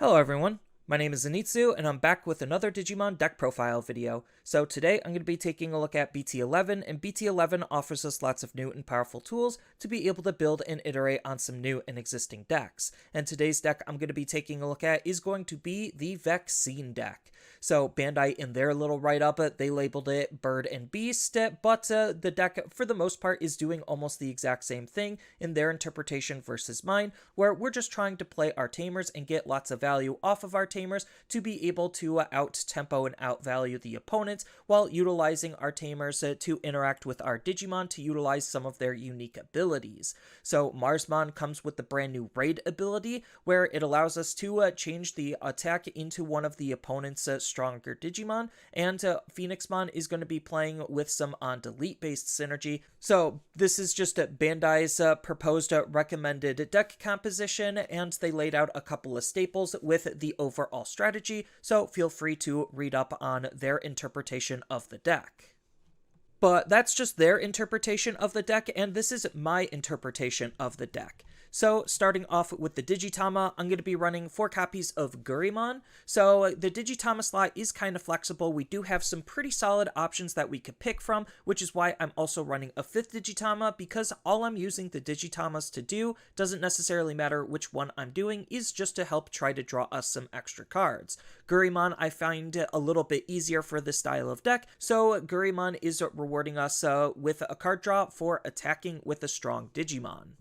Hello everyone, my name is Zenitsu and I'm back with another Digimon deck profile video. So today I'm going to be taking a look at BT11, and BT11 offers us lots of new and powerful tools to be able to build and iterate on some new and existing decks. And today's deck I'm going to be taking a look at is going to be the Vaccine deck. So Bandai, in their little write-up, they labeled it Bird and Beast, but the deck for the most part is doing almost the exact same thing in their interpretation versus mine, where we're just trying to play our tamers and get lots of value off of our tamers to be able to out-tempo and out-value the opponents while utilizing our tamers to interact with our Digimon to utilize some of their unique abilities. So Marsmon comes with the brand new Raid ability, where it allows us to change the attack into one of the opponent's stronger Digimon, and Phoenixmon is going to be playing with some on-delete based synergy. So this is just Bandai's proposed recommended deck composition, and they laid out a couple of staples with the overall strategy, so feel free to read up on their interpretation of the deck. But that's just their interpretation of the deck, and this is my interpretation of the deck. So starting off with the Digitama, I'm going to be running 4 copies of Gurimon. So the Digitama slot is kind of flexible. We do have some pretty solid options that we could pick from, which is why I'm also running a 5th Digitama, because all I'm using the Digitamas to do doesn't necessarily matter which one I'm doing, is just to help try to draw us some extra cards. Gurimon I find a little bit easier for this style of deck, so Gurimon is rewarding us with a card draw for attacking with a strong Digimon.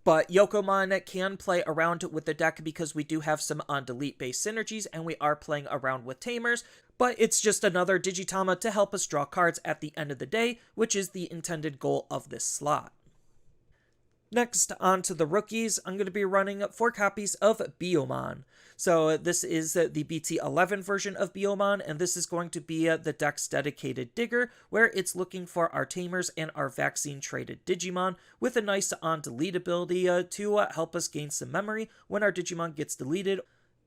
But Yokomon can play around with the deck because we do have some on-delete based synergies and we are playing around with tamers, but it's just another Digitama to help us draw cards at the end of the day, which is the intended goal of this slot. Next, on to the rookies, I'm going to be running 4 copies of Biyomon. So this is the BT11 version of Biyomon, and this is going to be the deck's dedicated digger, where it's looking for our tamers and our vaccine-traded Digimon, with a nice on-delete ability to help us gain some memory when our Digimon gets deleted.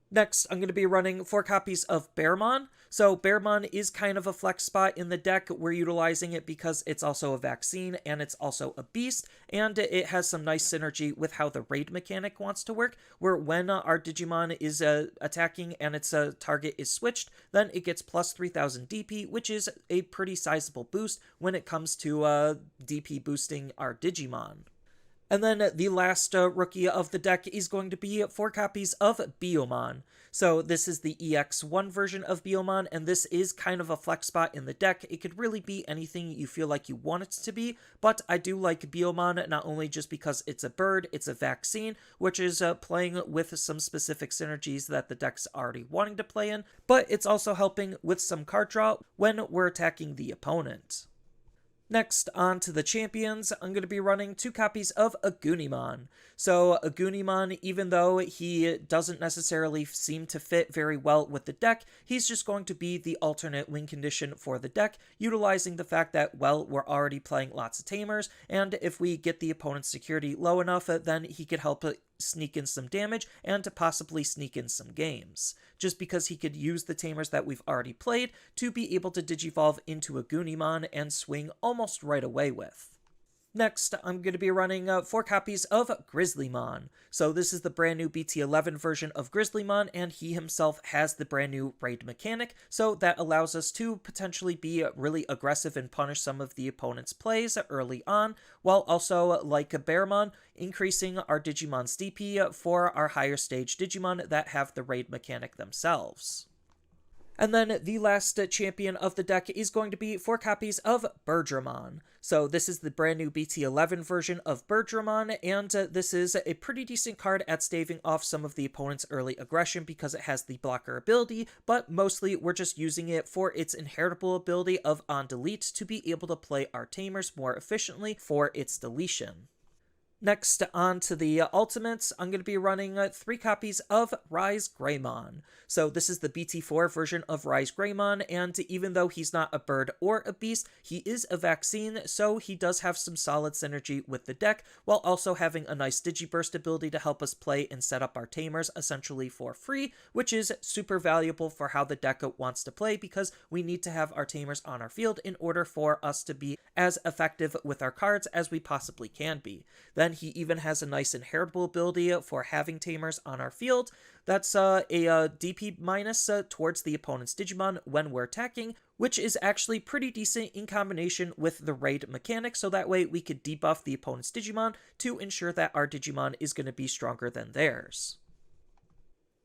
Next, I'm going to be running 4 copies of Bearmon. So Bearmon is kind of a flex spot in the deck. We're utilizing it because it's also a vaccine and it's also a beast, and it has some nice synergy with how the raid mechanic wants to work, where when our Digimon is attacking and its target is switched, then it gets plus 3000 DP, which is a pretty sizable boost when it comes to DP boosting our Digimon. And then the last rookie of the deck is going to be 4 copies of Biyomon. So this is the EX1 version of Biyomon, and this is kind of a flex spot in the deck. It could really be anything you feel like you want it to be, but I do like Biyomon not only just because it's a bird, it's a vaccine, which is playing with some specific synergies that the deck's already wanting to play in, but it's also helping with some card draw when we're attacking the opponent. Next, on to the champions, I'm going to be running 2 copies of Agunimon. So Agunimon, even though he doesn't necessarily seem to fit very well with the deck, he's just going to be the alternate win condition for the deck, utilizing the fact that, well, we're already playing lots of tamers, and if we get the opponent's security low enough, then he could help sneak in some damage and to possibly sneak in some games, just because he could use the tamers that we've already played to be able to digivolve into a Agunimon and swing almost right away with. Next, I'm going to be running 4 copies of Grizzlymon. So this is the brand new BT11 version of Grizzlymon, and he himself has the brand new raid mechanic, so that allows us to potentially be really aggressive and punish some of the opponent's plays early on, while also, like a Bearmon, increasing our Digimon's DP for our higher stage Digimon that have the raid mechanic themselves. And then the last champion of the deck is going to be 4 copies of Birdramon. So this is the brand new BT11 version of Birdramon, and this is a pretty decent card at staving off some of the opponent's early aggression because it has the blocker ability, but mostly we're just using it for its inheritable ability of on delete to be able to play our tamers more efficiently for its deletion. Next, on to the ultimates, I'm going to be running 3 copies of RizeGreymon. So this is the BT4 version of RizeGreymon, and even though he's not a bird or a beast, he is a vaccine, so he does have some solid synergy with the deck, while also having a nice Digiburst ability to help us play and set up our tamers essentially for free, which is super valuable for how the deck wants to play, because we need to have our tamers on our field in order for us to be as effective with our cards as we possibly can be. Then Then he even has a nice inheritable ability for having tamers on our field. That's a DP minus towards the opponent's Digimon when we're attacking, which is actually pretty decent in combination with the raid mechanic, so that way we could debuff the opponent's Digimon to ensure that our Digimon is going to be stronger than theirs.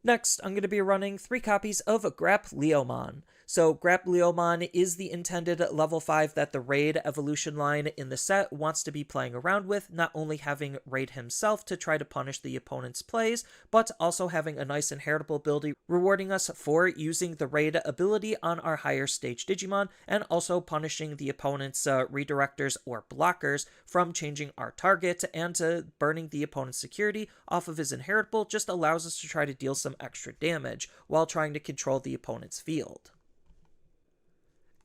Next, I'm going to be running 3 copies of GrapLeomon. So GrapLeomon is the intended level 5 that the Raid evolution line in the set wants to be playing around with, not only having Raid himself to try to punish the opponent's plays, but also having a nice inheritable ability rewarding us for using the Raid ability on our higher stage Digimon, and also punishing the opponent's redirectors or blockers from changing our target, and burning the opponent's security off of his inheritable just allows us to try to deal some extra damage while trying to control the opponent's field.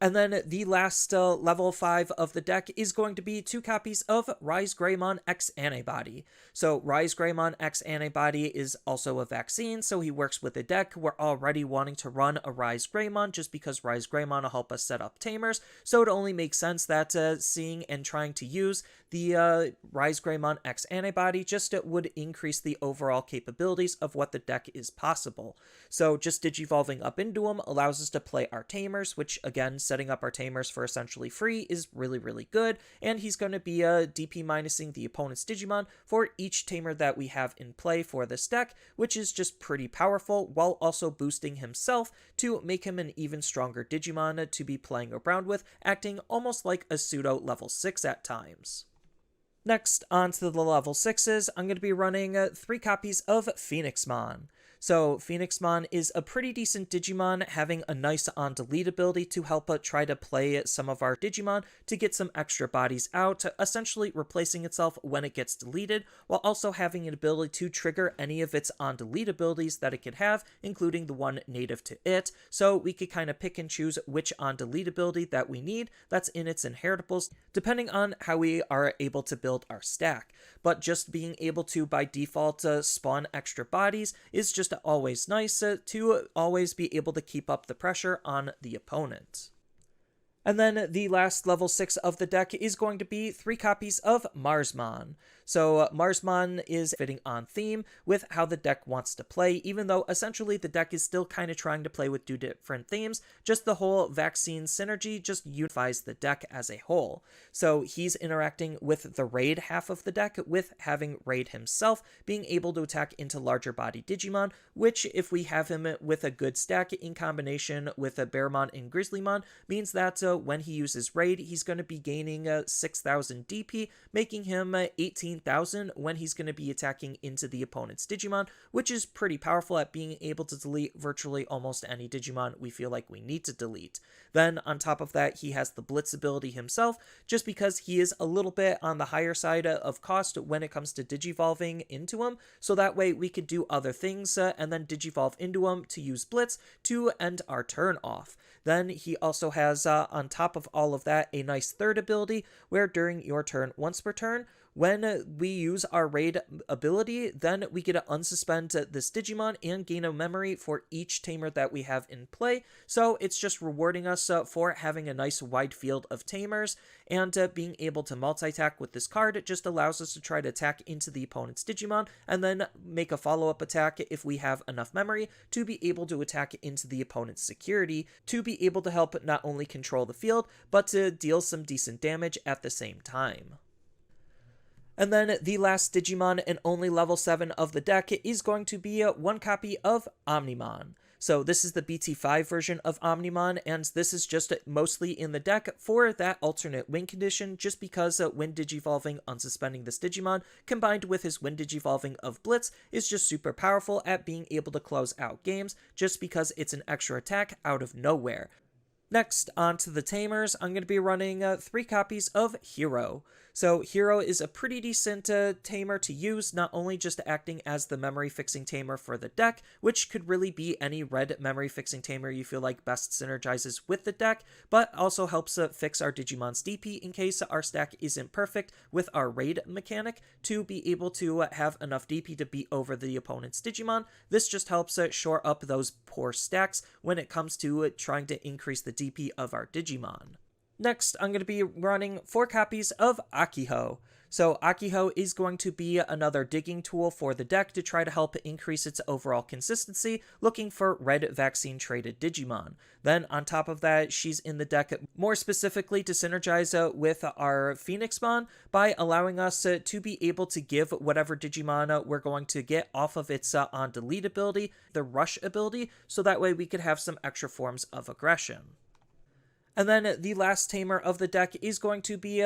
And then the last level 5 of the deck is going to be 2 copies of RizeGreymon X Antibody. So RizeGreymon X Antibody is also a vaccine, so he works with the deck. We're already wanting to run a RizeGreymon just because RizeGreymon will help us set up tamers, so it only makes sense that seeing and trying to use the RizeGreymon X Antibody just would increase the overall capabilities of what the deck is possible. So just digivolving up into him allows us to play our tamers, which again, setting up our tamers for essentially free is really, really good, and he's going to be DP minusing the opponent's Digimon for each tamer that we have in play for this deck, which is just pretty powerful, while also boosting himself to make him an even stronger Digimon to be playing around with, acting almost like a pseudo level 6 at times. Next, on to the level 6s, I'm going to be running 3 copies of Phoenixmon. So Phoenixmon is a pretty decent Digimon, having a nice on-delete ability to help try to play some of our Digimon to get some extra bodies out, essentially replacing itself when it gets deleted, while also having an ability to trigger any of its on-delete abilities that it could have, including the one native to it, so we could kind of pick and choose which on-delete ability that we need that's in its inheritables, depending on how we are able to build our stack. But just being able to, by default, spawn extra bodies is just always nice to always be able to keep up the pressure on the opponent. And then the last level 6 of the deck is going to be 3 copies of Marsmon. So Marsmon is fitting on theme with how the deck wants to play, even though essentially the deck is still kind of trying to play with 2 different themes. Just the whole vaccine synergy just unifies the deck as a whole. So he's interacting with the raid half of the deck, with having raid himself being able to attack into larger body Digimon, which if we have him with a good stack in combination with a Bearmon and Grizzlymon, means that when he uses raid, he's going to be gaining 6,000 DP, making him 18,000 when he's going to be attacking into the opponent's Digimon, which is pretty powerful at being able to delete virtually almost any Digimon we feel like we need to delete. Then on top of that, he has the Blitz ability himself, just because he is a little bit on the higher side of cost when it comes to digivolving into him, so that way we could do other things and then digivolve into him to use Blitz to end our turn off. Then he also has, on top of all of that, a nice third ability where during your turn once per turn, when we use our raid ability, then we get to unsuspend this Digimon and gain a memory for each tamer that we have in play. So it's just rewarding us for having a nice wide field of tamers, and being able to multi-attack with this card. It just allows us to try to attack into the opponent's Digimon and then make a follow-up attack if we have enough memory to be able to attack into the opponent's security, to be able to help not only control the field, but to deal some decent damage at the same time. And then the last Digimon and only level 7 of the deck is going to be 1 copy of Omnimon. So this is the BT5 version of Omnimon, and this is just mostly in the deck for that alternate win condition, just because when digivolving, unsuspending this Digimon, combined with his win digivolving of Blitz, is just super powerful at being able to close out games, just because it's an extra attack out of nowhere. Next, on to the tamers, I'm going to be running 3 copies of Hiro. So Hiro is a pretty decent tamer to use, not only just acting as the memory fixing tamer for the deck, which could really be any red memory fixing tamer you feel like best synergizes with the deck, but also helps fix our Digimon's DP in case our stack isn't perfect with our raid mechanic to be able to have enough DP to beat over the opponent's Digimon. This just helps shore up those poor stacks when it comes to trying to increase the DP of our Digimon. Next, I'm going to be running 4 copies of Akiho. So Akiho is going to be another digging tool for the deck to try to help increase its overall consistency, looking for red vaccine traded Digimon. Then on top of that, she's in the deck more specifically to synergize with our Phoenixmon by allowing us to be able to give whatever Digimon we're going to get off of its on delete ability, the rush ability, so that way we could have some extra forms of aggression. And then the last tamer of the deck is going to be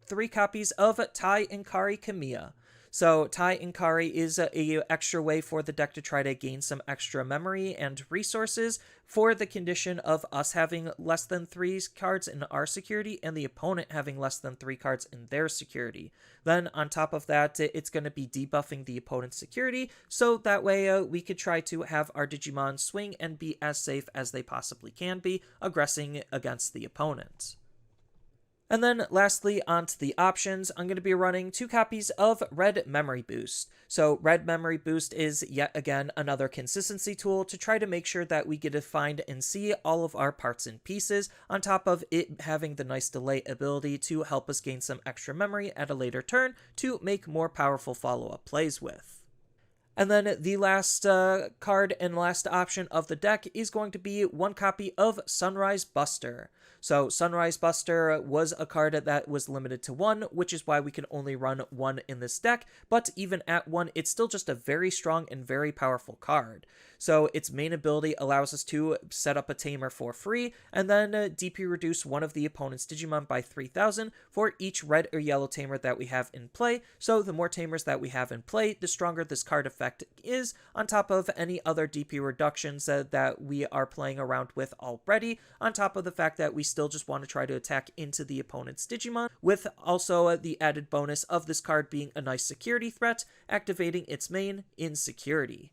3 copies of Tai and Kari Kamiya. So Tai and Kari is a extra way for the deck to try to gain some extra memory and resources for the condition of us having less than 3 cards in our security and the opponent having less than 3 cards in their security. Then on top of that, it's going to be debuffing the opponent's security, so that way we could try to have our Digimon swing and be as safe as they possibly can be, aggressing against the opponent. And then lastly, onto the options, I'm going to be running 2 copies of Red Memory Boost. So Red Memory Boost is yet again another consistency tool to try to make sure that we get to find and see all of our parts and pieces, on top of it having the nice delay ability to help us gain some extra memory at a later turn to make more powerful follow-up plays with. And then the last card and last option of the deck is going to be 1 copy of Sunrise Buster. So Sunrise Buster was a card that was limited to 1, which is why we can only run 1 in this deck, but even at 1, it's still just a very strong and very powerful card. So its main ability allows us to set up a tamer for free, and then DP reduce one of the opponent's Digimon by 3,000 for each red or yellow tamer that we have in play. So the more tamers that we have in play, the stronger this card effect is, on top of any other DP reductions that we are playing around with already, on top of the fact that we still just want to try to attack into the opponent's Digimon, with also the added bonus of this card being a nice security threat, activating its main Insecurity.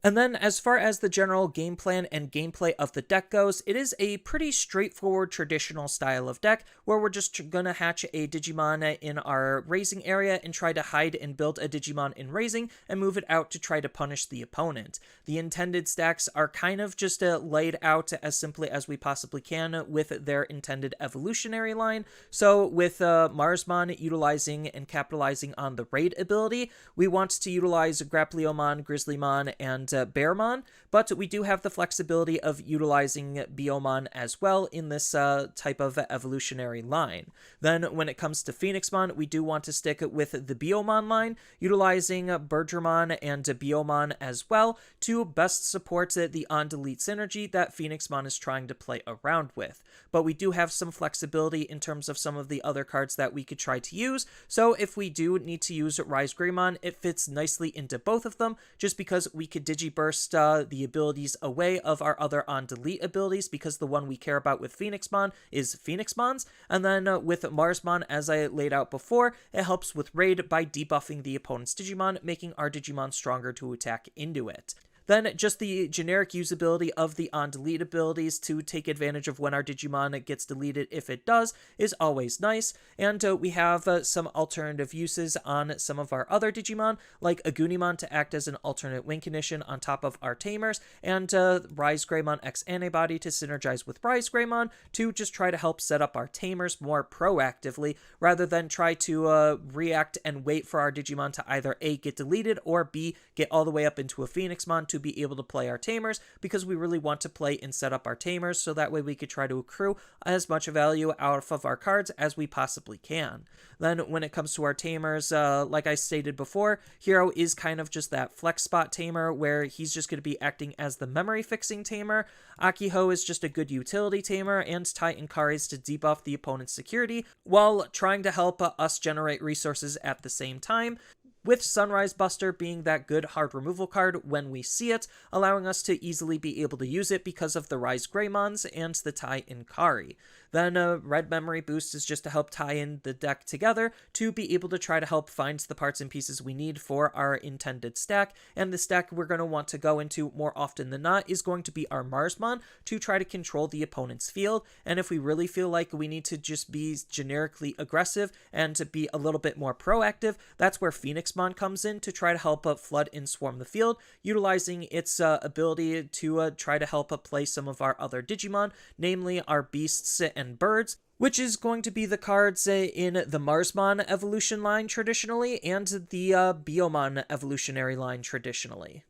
And then as far as the general game plan and gameplay of the deck goes, it is a pretty straightforward traditional style of deck where we're just gonna hatch a Digimon in our raising area and try to hide and build a Digimon in raising and move it out to try to punish the opponent. The intended stacks are kind of just laid out as simply as we possibly can with their intended evolutionary line. So with Marsmon utilizing and capitalizing on the raid ability, we want to utilize GrapLeomon, Grizzlymon, and Bearmon, but we do have the flexibility of utilizing Biyomon as well in this type of evolutionary line. Then when it comes to Phoenixmon, we do want to stick with the Biyomon line, utilizing Birdramon and Biyomon as well to best support the on-delete synergy that Phoenixmon is trying to play around with. But we do have some flexibility in terms of some of the other cards that we could try to use, so if we do need to use RizeGreymon, it fits nicely into both of them, just because we could Digiburst the abilities away of our other on-delete abilities, because the one we care about with Phoenixmon is Phoenixmon's, and then with Marsmon, as I laid out before, it helps with raid by debuffing the opponent's Digimon, making our Digimon stronger to attack into it. Then just the generic usability of the on-delete abilities to take advantage of when our Digimon gets deleted, if it does, is always nice. And we have some alternative uses on some of our other Digimon, like Agunimon to act as an alternate win condition on top of our tamers, and RizeGreymon X Antibody to synergize with RizeGreymon to just try to help set up our tamers more proactively, rather than try to react and wait for our Digimon to either A, get deleted, or B, get all the way up into a Phoenixmon to be able to play our tamers, because we really want to play and set up our tamers so that way we could try to accrue as much value out of our cards as we possibly can. Then when it comes to our tamers, like I stated before, Hiro is kind of just that flex spot tamer where he's just going to be acting as the memory fixing tamer. Akiho is just a good utility tamer, and Tai and Kari is to debuff the opponent's security while trying to help us generate resources at the same time, with Sunrise Buster being that good hard removal card when we see it, allowing us to easily be able to use it because of the RizeGreymons and the Tai and Kari. Then Red Memory Boost is just to help tie in the deck together to be able to try to help find the parts and pieces we need for our intended stack, and the stack we're going to want to go into more often than not is going to be our Marsmon to try to control the opponent's field, and if we really feel like we need to just be generically aggressive and to be a little bit more proactive, that's where Phoenixmon comes in to try to help flood and swarm the field, utilizing its ability to try to help play some of our other Digimon, namely our beasts and birds, which is going to be the cards in the Marsmon evolution line traditionally, and the Biyomon evolutionary line traditionally.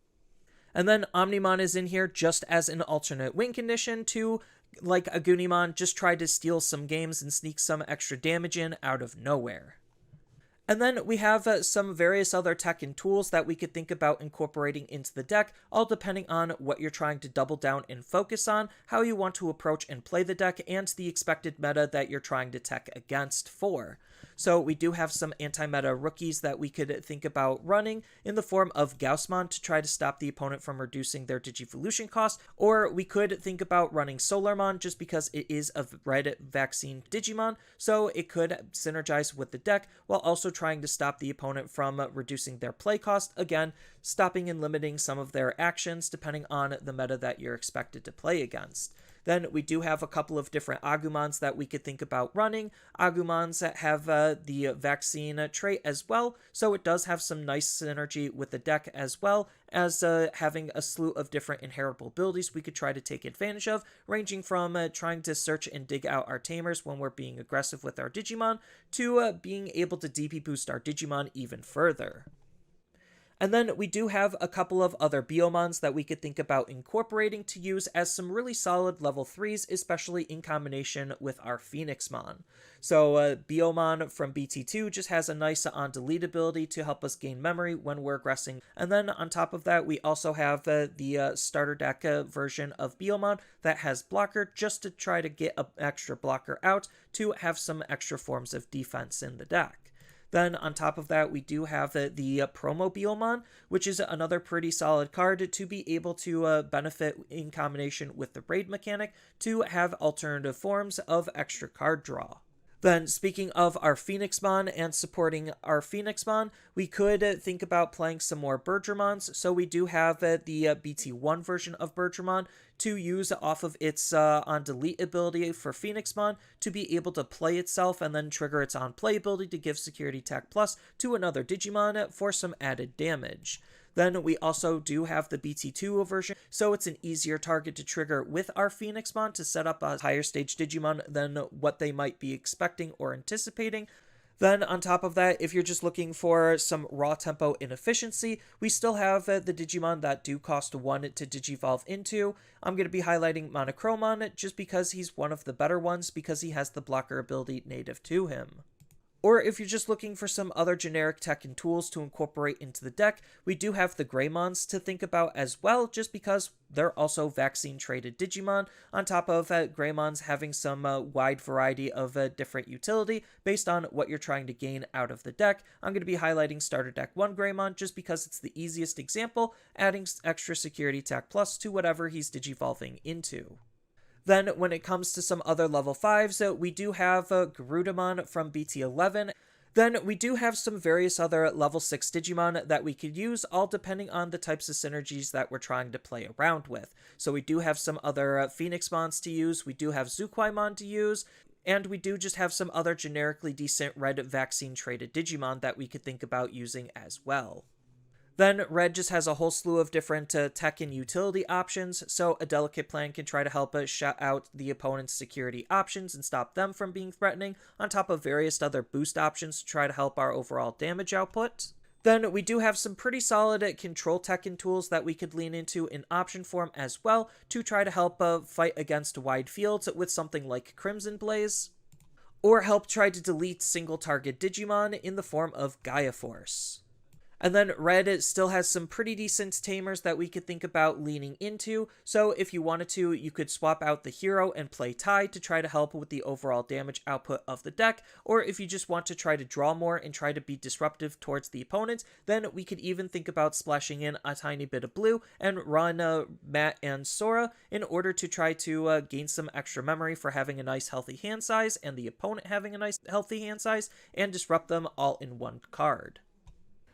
And then Omnimon is in here just as an alternate win condition to, like Agunimon, just try to steal some games and sneak some extra damage in out of nowhere. And then we have some various other tech and tools that we could think about incorporating into the deck, all depending on what you're trying to double down and focus on, how you want to approach and play the deck, and the expected meta that you're trying to tech against for. So we do have some anti-meta rookies that we could think about running in the form of Gaussmon to try to stop the opponent from reducing their Digivolution cost, or we could think about running Solarmon just because it is a red vaccine Digimon, so it could synergize with the deck while also trying to stop the opponent from reducing their play cost, again, stopping and limiting some of their actions depending on the meta that you're expected to play against. Then we do have a couple of different Agumons that we could think about running. Agumons that have the vaccine trait as well, so it does have some nice synergy with the deck as well as having a slew of different inheritable abilities we could try to take advantage of, ranging from trying to search and dig out our tamers when we're being aggressive with our Digimon, to being able to DP boost our Digimon even further. And then we do have a couple of other Biyomons that we could think about incorporating to use as some really solid level 3s, especially in combination with our Phoenixmon. So Biyomon from BT2 just has a nice on-delete ability to help us gain memory when we're aggressing. And then on top of that, we also have the starter deck version of Biyomon that has blocker, just to try to get an extra blocker out to have some extra forms of defense in the deck. Then on top of that, we do have the Promo Biyomon, which is another pretty solid card to be able to benefit in combination with the raid mechanic to have alternative forms of extra card draw. Then, speaking of our Phoenixmon and supporting our Phoenixmon, we could think about playing some more Birdramons. So we do have the BT1 version of Birdramon to use off of its on-delete ability for Phoenixmon to be able to play itself and then trigger its on-play ability to give Security Tech Plus to another Digimon for some added damage. Then we also do have the BT2 version, so it's an easier target to trigger with our Phoenixmon to set up a higher stage Digimon than what they might be expecting or anticipating. Then on top of that, if you're just looking for some raw tempo and efficiency, we still have the Digimon that do cost 1 to Digivolve into. I'm going to be highlighting Monochromon just because he's one of the better ones because he has the blocker ability native to him. Or if you're just looking for some other generic tech and tools to incorporate into the deck, we do have the Greymons to think about as well, just because they're also vaccine-traded Digimon, on top of Greymons having some wide variety of different utility based on what you're trying to gain out of the deck. I'm going to be highlighting Starter Deck 1 Greymon just because it's the easiest example, adding extra Security Tech Plus to whatever he's Digivolving into. Then, when it comes to some other level 5s, we do have Garudamon from BT11. Then, we do have some various other level 6 Digimon that we could use, all depending on the types of synergies that we're trying to play around with. So we do have some other Phoenixmons to use, we do have Zuquaimon to use, and we do just have some other generically decent red vaccine-traded Digimon that we could think about using as well. Then Red just has a whole slew of different tech and utility options, so a delicate plan can try to help us shut out the opponent's security options and stop them from being threatening, on top of various other boost options to try to help our overall damage output. Then we do have some pretty solid control tech and tools that we could lean into in option form as well to try to help fight against wide fields with something like Crimson Blaze, or help try to delete single target Digimon in the form of Gaia Force. And then Red still has some pretty decent tamers that we could think about leaning into, so if you wanted to, you could swap out the Hiro and play Tide to try to help with the overall damage output of the deck, or if you just want to try to draw more and try to be disruptive towards the opponent, then we could even think about splashing in a tiny bit of blue and run Matt and Sora in order to try to gain some extra memory for having a nice healthy hand size and the opponent having a nice healthy hand size, and disrupt them all in one card.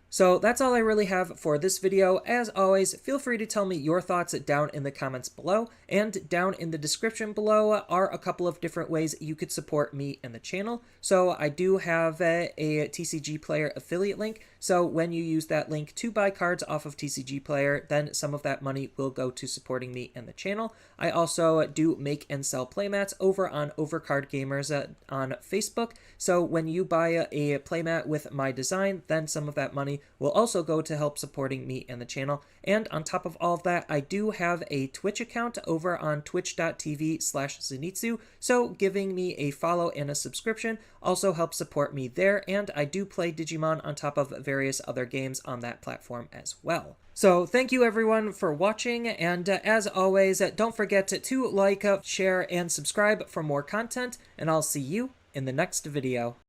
So that's all I really have for this video. As always, feel free to tell me your thoughts down in the comments below, and down in the description below are a couple of different ways you could support me and the channel. So I do have a TCG player affiliate link, So when you use that link to buy cards off of TCG Player, then some of that money will go to supporting me and the channel. I also do make and sell playmats over on Overcard Gamers on Facebook. So when you buy a playmat with my design, then some of that money will also go to help supporting me and the channel. And on top of all of that, I do have a Twitch account over on twitch.tv/Zenitsu, so giving me a follow and a subscription also helps support me there, and I do play Digimon on top of various other games on that platform as well. So thank you everyone for watching, and as always, don't forget to like, share, and subscribe for more content, and I'll see you in the next video.